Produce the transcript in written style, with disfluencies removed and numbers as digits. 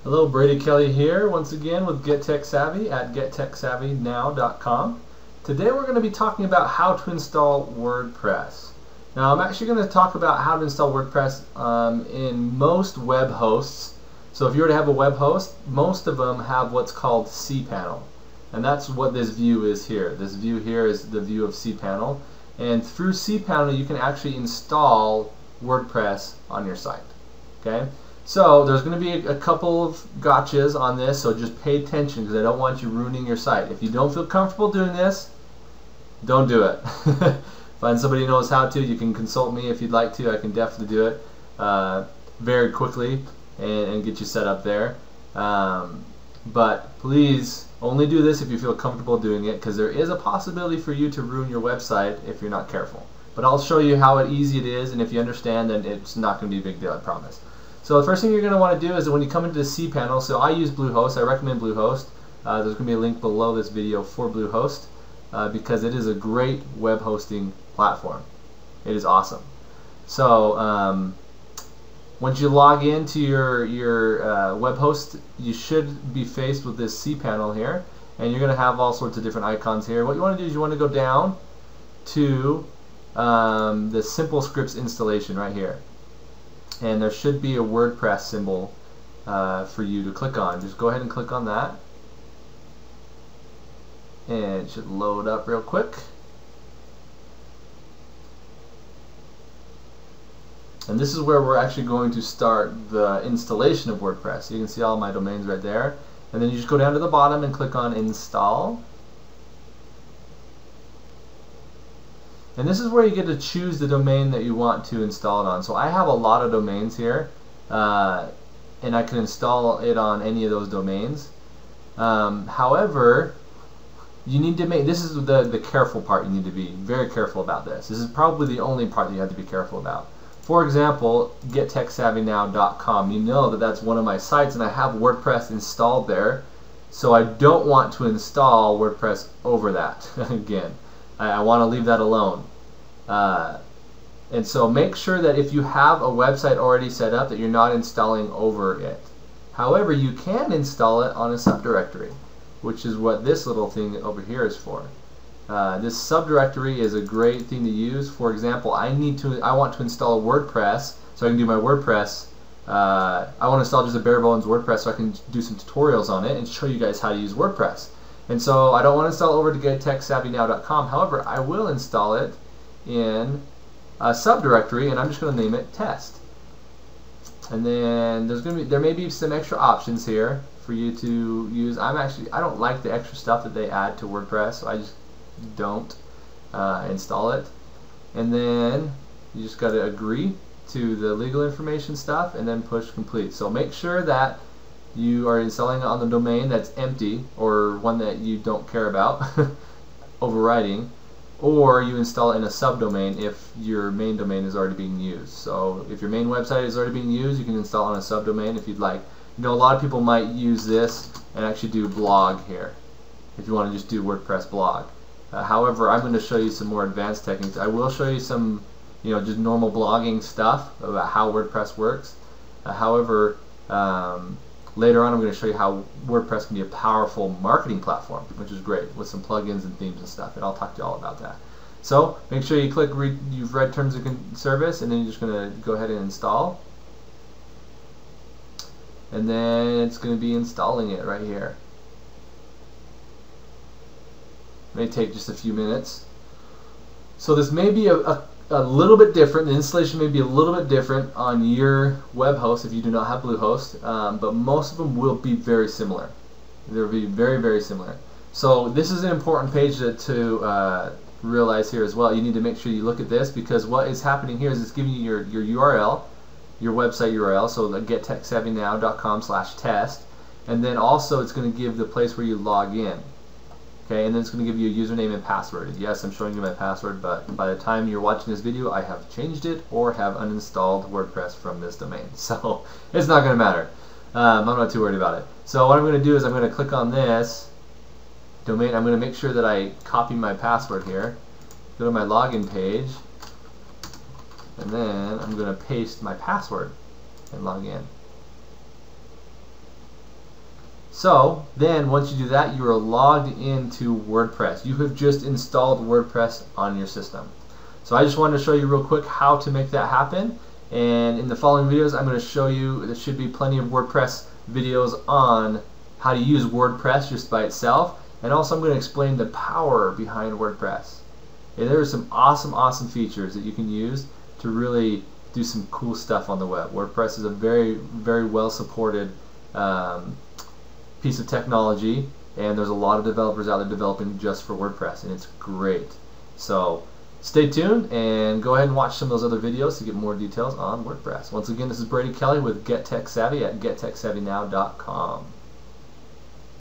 Hello, Brady Kelly here once again with Get Tech Savvy at gettechsavvynow.com. Today we're going to be talking about how to install WordPress. Now I'm actually going to talk about how to install WordPress in most web hosts. So if you already have a web host, most of them have what's called cPanel. And that's what this view is here. This view here is the view of cPanel. And through cPanel you can actually install WordPress on your site. Okay? So there's going to be a couple of gotchas on this, so just pay attention because I don't want you ruining your site. If you don't feel comfortable doing this, don't do it. Find somebody who knows how to. You can consult me if you'd like to. I can definitely do it very quickly and get you set up there. But please only do this if you feel comfortable doing it, because there is a possibility for you to ruin your website if you're not careful. But I'll show you how easy it is, and if you understand, then it's not going to be a big deal, I promise. So the first thing you're going to want to do is that when you come into the cPanel, so I use Bluehost, I recommend Bluehost. There's going to be a link below this video for Bluehost because it is a great web hosting platform. It is awesome. So once you log into your web host, you should be faced with this cPanel here, and you're going to have all sorts of different icons here. What you want to do is you want to go down to the Simple Scripts installation right here. And there should be a WordPress symbol for you to click on. Just go ahead and click on that, and it should load up real quick. And this is where we're actually going to start the installation of WordPress. You can see all my domains right there, and then you just go down to the bottom and click on Install. And this is where you get to choose the domain that you want to install it on. So I have a lot of domains here, and I can install it on any of those domains. However, you need to make, this is the careful part. You need to be very careful about this. This is probably the only part that you have to be careful about. For example, gettechsavvynow.com. You know that that's one of my sites, and I have WordPress installed there. So I don't want to install WordPress over that again. I want to leave that alone. And so make sure that if you have a website already set up, that you're not installing over it. However, you can install it on a subdirectory, which is what this little thing over here is for. This subdirectory is a great thing to use. For example, I want to install WordPress so I can do my WordPress. I want to install just a bare bones WordPress so I can do some tutorials on it and show you guys how to use WordPress. And so I don't want to install over to gettechsavvynow.com. However, I will install it in a subdirectory, and I'm just going to name it Test. And then there may be some extra options here for you to use. I don't like the extra stuff that they add to WordPress, so I just don't install it. And then you just got to agree to the legal information stuff, and then push complete. So make sure that you are installing it on the domain that's empty, or one that you don't care about overriding, or you install it in a subdomain if your main domain is already being used. So if your main website is already being used, you can install it on a subdomain if you'd like. You know, a lot of people might use this and actually do blog here if you want to just do WordPress blog. However, I'm going to show you some more advanced techniques. I will show you some, just normal blogging stuff about how WordPress works. However, later on I'm going to show you how WordPress can be a powerful marketing platform, which is great, with some plugins and themes and stuff, and I'll talk to you all about that. So make sure you click you've read terms of service, and then you're just going to go ahead and install. And then it's going to be installing it right here. It may take just a few minutes. So this may be a little bit different. The installation may be a little bit different on your web host if you do not have Bluehost, but most of them will be very similar. They'll be very, very similar. So this is an important page to realize here as well. You need to make sure you look at this, because what is happening here is it's giving you your URL, your website URL, so the gettechsavvynow.com/test, and then also it's going to give the place where you log in. Okay, and then it's going to give you a username and password. Yes, I'm showing you my password, but by the time you're watching this video, I have changed it or have uninstalled WordPress from this domain. So it's not going to matter. I'm not too worried about it. So what I'm going to do is I'm going to click on this domain. I'm going to make sure that I copy my password here. Go to my login page, and then I'm going to paste my password and log in. So then once you do that, you are logged into WordPress. You have just installed WordPress on your system. So I just wanted to show you real quick how to make that happen, and in the following videos I'm going to show you, there should be plenty of WordPress videos on how to use WordPress just by itself, and also I'm going to explain the power behind WordPress. And there are some awesome features that you can use to really do some cool stuff on the web. WordPress is a very well supported piece of technology, and there's a lot of developers out there developing just for WordPress, and it's great. So stay tuned and go ahead and watch some of those other videos to get more details on WordPress. Once again, this is Brady Kelly with Get Tech Savvy at gettechsavvynow.com.